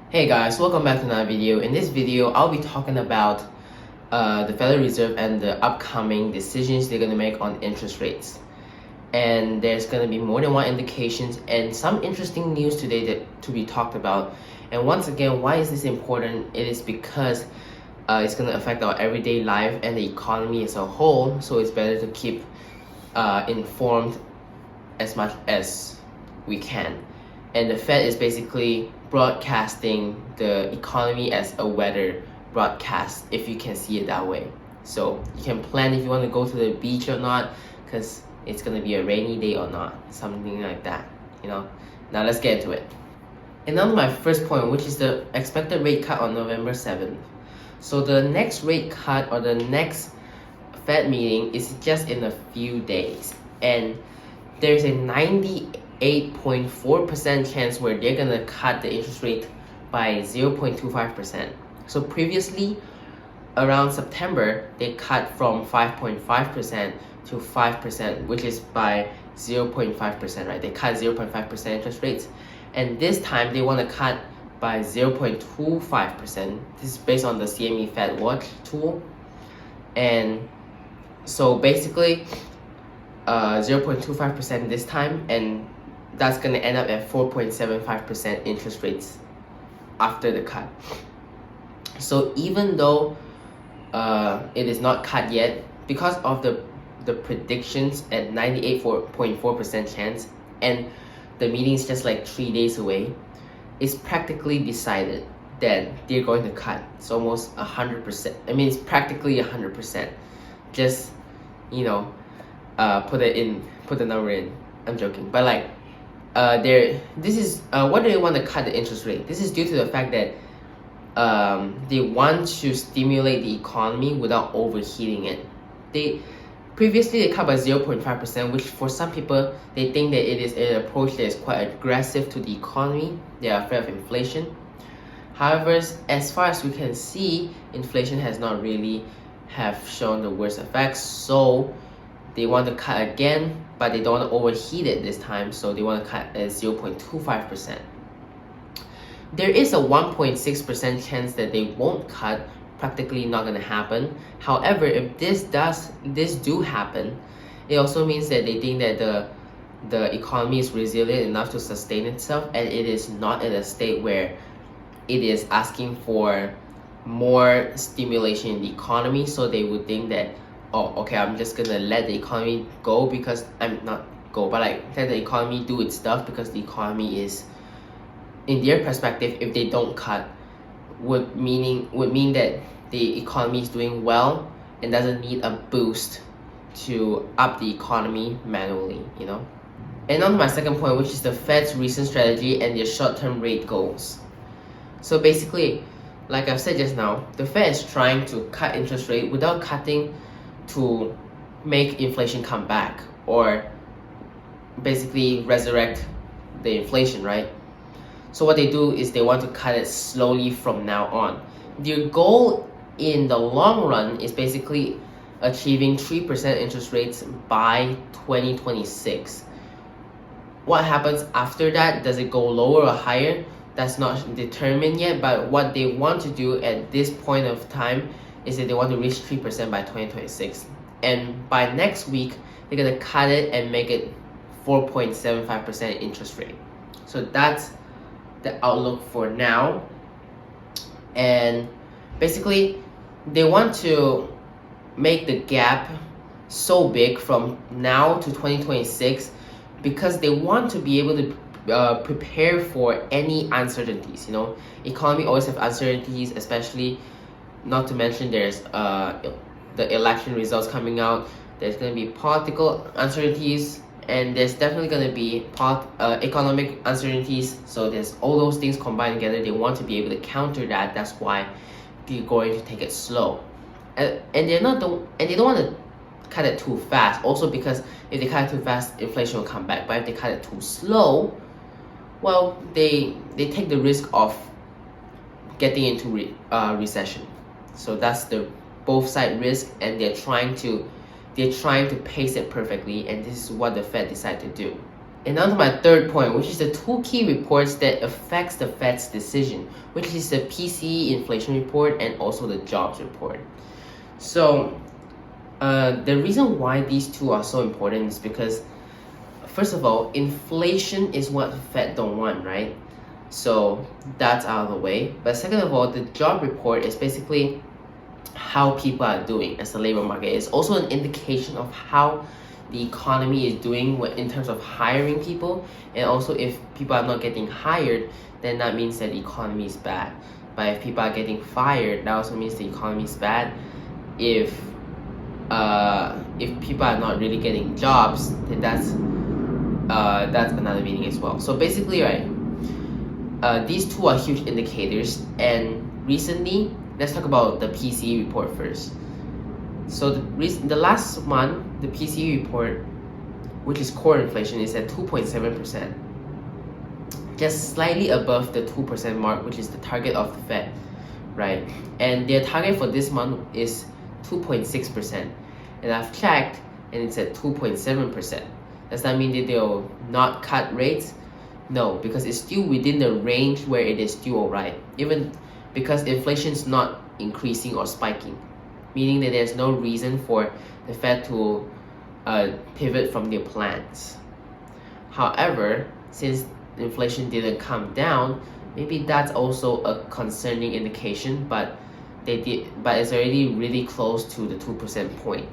Hey guys, welcome back to another video. In this video, I'll be talking about the Federal Reserve and the upcoming decisions they're going to make on interest rates. And there's going to be more than one indications and some interesting news today to be talked about. And once again, why is this important? It is because it's going to affect our everyday life and the economy as a whole. So it's better to keep informed as much as we can. And the Fed is basically broadcasting the economy as a weather broadcast, if you can see it that way. So you can plan if you want to go to the beach or not, because it's going to be a rainy day or not, something like that, Now let's get into it. And on my first point, which is the expected rate cut on November 7th. So the next rate cut or the next Fed meeting is just in a few days. And there's a 98.4% chance where they're gonna cut the interest rate by 0.25%. So previously, around September, they cut from 5.5% to 5%, which is by 0.5%, right? They cut 0.5% interest rates. And this time, they want to cut by 0.25%. This is based on the CME Fed Watch tool. And so basically, 0.25% this time, and that's going to end up at 4.75% interest rates after the cut. So even though it is not cut yet, because of the predictions at 98.4% chance, and the meeting is just like 3 days away, it's practically decided that they're going to cut. It's almost 100%. I mean, it's practically 100%. Just, put the number in. I'm joking, but like, this is what do they want to cut the interest rate? This is due to the fact that they want to stimulate the economy without overheating it. Previously they cut by 0.5%, which for some people they think that it is an approach that is quite aggressive to the economy. They are afraid of inflation. However, as far as we can see, inflation has not really have shown the worst effects. So they want to cut again, but they don't want to overheat it this time, so they want to cut at 0.25%. There is a 1.6% chance that they won't cut, practically not going to happen. However, if this do happen, it also means that they think that the economy is resilient enough to sustain itself, and it is not in a state where it is asking for more stimulation in the economy. So they would think that, oh, okay, I'm just gonna let the economy go because let the economy do its stuff, because the economy is, in their perspective, if they don't cut, would mean that the economy is doing well and doesn't need a boost to up the economy manually, And on to my second point, which is the Fed's recent strategy and their short-term rate goals. So basically, like I've said just now, the Fed is trying to cut interest rate without cutting to make inflation come back, or basically resurrect the inflation, right? So what they do is they want to cut it slowly from now on. Their goal in the long run is basically achieving 3% interest rates by 2026. What happens after that? Does it go lower or higher? That's not determined yet, but what they want to do at this point of time is that they want to reach 3% by 2026. And by next week, they're going to cut it and make it 4.75% interest rate. So that's the outlook for now. And basically, they want to make the gap so big from now to 2026 because they want to be able to prepare for any uncertainties. Economy always have uncertainties, especially, not to mention there's the election results coming out. There's going to be political uncertainties, and there's definitely going to be economic uncertainties. So there's all those things combined together. They want to be able to counter that. That's why they're going to take it slow, and they don't want to cut it too fast. Also, because if they cut it too fast, inflation will come back. But if they cut it too slow, well, they take the risk of getting into recession. So that's the both side risk, and they're trying to pace it perfectly, and this is what the Fed decided to do. And on to my third point, which is the two key reports that affects the Fed's decision, which is the PCE inflation report and also the jobs report. So the reason why these two are so important is because, first of all, inflation is what the Fed don't want, right? So that's out of the way. But second of all, the job report is basically how people are doing as the labor market. It's also an indication of how the economy is doing in terms of hiring people, and also if people are not getting hired, then that means that the economy is bad. But if people are getting fired, that also means the economy is bad. If people are not really getting jobs, then that's another meaning as well. So basically, right, these two are huge indicators. And recently, let's talk about the PCE report first. So the last month, the PCE report, which is core inflation, is at 2.7%, just slightly above the 2% mark, which is the target of the Fed, right? And their target for this month is 2.6%, and I've checked, and it's at 2.7%. Does that mean that they'll not cut rates? No, because it's still within the range where it is still alright, even because inflation is not increasing or spiking, meaning that there's no reason for the Fed to pivot from their plans. However, since inflation didn't come down, maybe that's also a concerning indication, but it's already really close to the 2% point.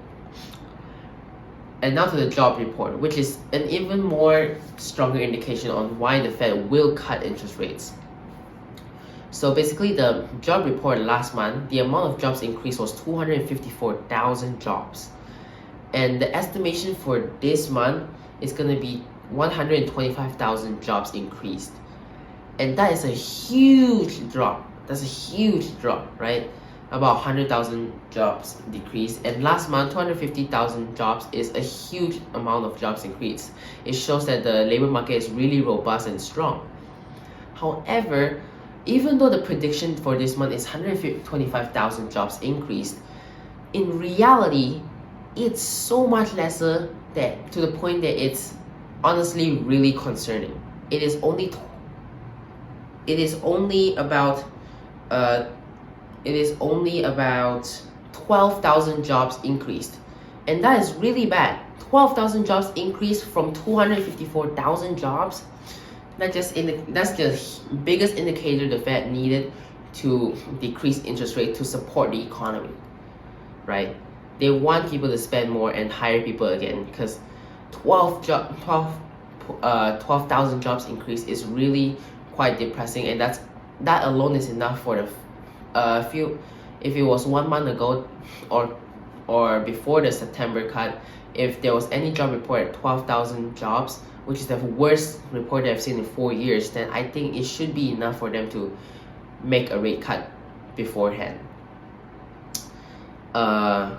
And now to the job report, which is an even more stronger indication on why the Fed will cut interest rates. So basically, the job report last month, the amount of jobs increased was 254,000 jobs. And the estimation for this month is going to be 125,000 jobs increased. And that is a huge drop. That's a huge drop, right? About 100,000 jobs decreased. And last month, 250,000 jobs is a huge amount of jobs increase. It shows that the labor market is really robust and strong. However, even though the prediction for this month is 125,000 jobs increased, in reality, it's so much lesser that to the point that it's honestly really concerning. It is only about 12,000 jobs increased, and that is really bad. 12,000 jobs increased from 254,000 jobs. That's the biggest indicator the Fed needed to decrease interest rate to support the economy, right? They want people to spend more and hire people again, because 12,000 jobs increase is really quite depressing, and that alone is enough for the if it was 1 month ago or before the September cut, if there was any job report at 12,000 jobs, which is the worst report I've seen in 4 years, then I think it should be enough for them to make a rate cut beforehand. And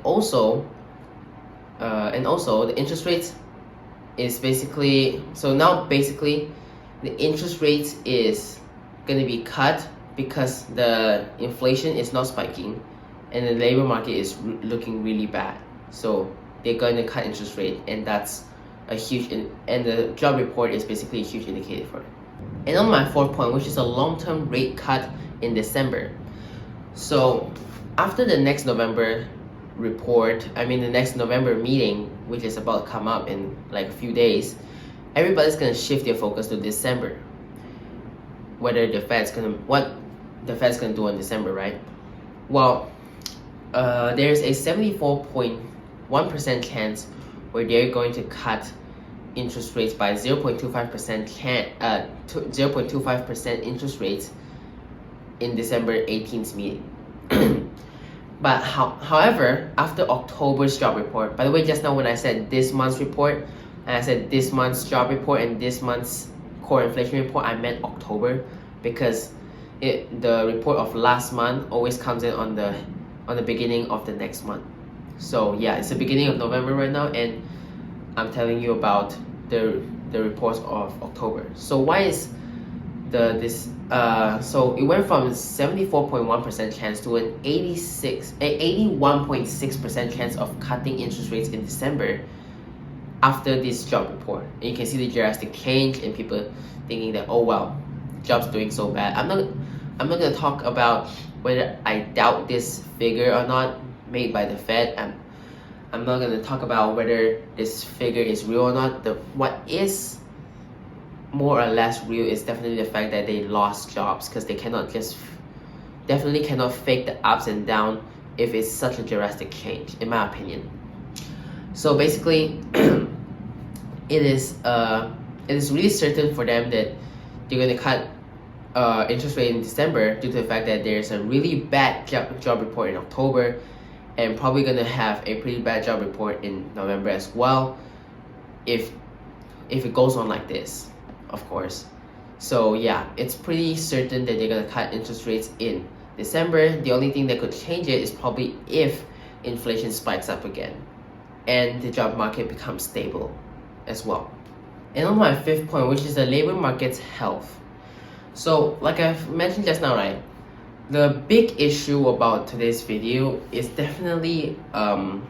also the interest rates is basically, so now basically the interest rate is going to be cut because the inflation is not spiking and the labor market is looking really bad. So they're going to cut interest rate, and that's a huge and the job report is basically a huge indicator for it. And on my fourth point, which is a long-term rate cut in December. So after the next November meeting, which is about to come up in like a few days, everybody's gonna shift their focus to December. What the Fed's gonna do in December, right? Well, there's a 74.1% chance where they're going to cut interest rates by 0.25% interest rates in December 18th meeting. But however, after October's job report, by the way, just now when I said this month's report, and I said this month's job report and this month's core inflation report, I meant October, because the report of last month always comes in on the beginning of the next month. So yeah, it's the beginning of November right now, and I'm telling you about the reports of October. So why is so it went from 74.1% chance to an 81.6% chance of cutting interest rates in December. after this job report. And you can see the drastic change and people thinking that, oh well, jobs doing so bad. I'm not gonna talk about whether I doubt this figure or not made by the Fed. I'm not gonna talk about whether this figure is real or not. What is more or less real is definitely the fact that they lost jobs, because they cannot definitely cannot fake the ups and downs if it's such a drastic change, in my opinion. So basically, it is really certain for them that they're going to cut interest rate in December due to the fact that there's a really bad job report in October, and probably going to have a pretty bad job report in November as well, if it goes on like this, of course. So yeah, it's pretty certain that they're going to cut interest rates in December. The only thing that could change it is probably if inflation spikes up again and the job market becomes stable as well. And on my fifth point, which is the labor market's health. So like I've mentioned just now, right, the big issue about today's video is definitely the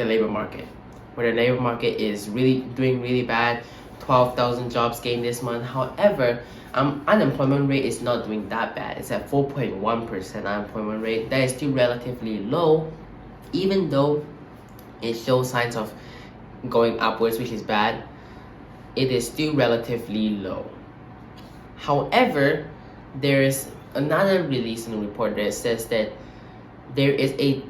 labor market, where the labor market is doing really bad. 12,000 jobs gained this month. However, unemployment rate is not doing that bad. It's at 4.1% unemployment rate. That is still relatively low, even though it shows signs of going upwards, which is bad. It is still relatively low. However, there is another release in the report that says that there is a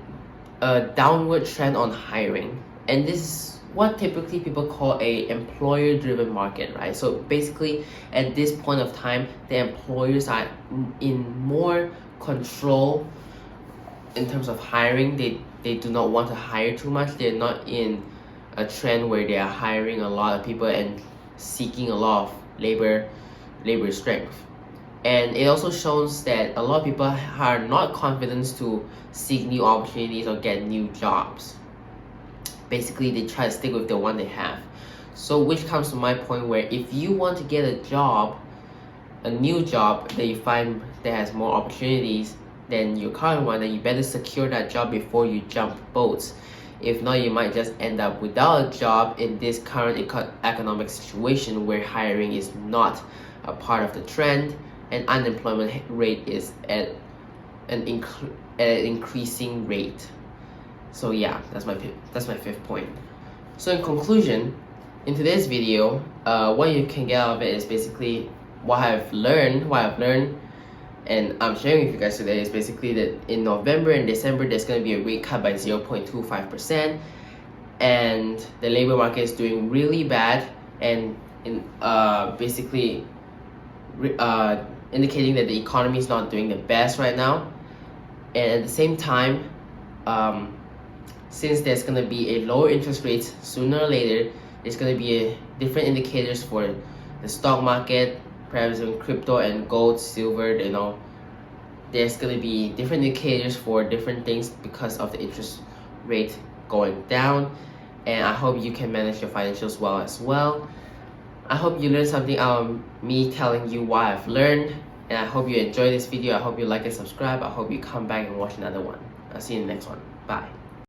downward trend on hiring, and this is what typically people call a employer-driven market, right? So basically, at this point of time, the employers are in more control in terms of hiring. They do not want to hire too much. They're not in a trend where they are hiring a lot of people and seeking a lot of labor strength. And it also shows that a lot of people are not confident to seek new opportunities or get new jobs. Basically, they try to stick with the one they have. So which comes to my point, where if you want to get a new job that you find that has more opportunities than your current one, then you better secure that job before you jump boats. If not, you might just end up without a job in this current economic situation where hiring is not a part of the trend and unemployment rate is at an increasing rate. So yeah, that's my fifth point. So in conclusion, in today's video, what you can get out of it is basically what I've learned, and I'm sharing with you guys today is basically that in November and December there's going to be a rate cut by 0.25%, and the labor market is doing really bad, and basically indicating that the economy is not doing the best right now. And at the same time, since there's going to be a lower interest rate sooner or later, there's going to be different indicators for the stock market, perhaps in crypto and gold, silver, there's going to be different indicators for different things because of the interest rate going down. And I hope you can manage your financials well as well. I hope you learned something out of me telling you what I've learned, and I hope you enjoy this video. I hope you like and subscribe. I hope you come back and watch another one. I'll see you in the next one. Bye.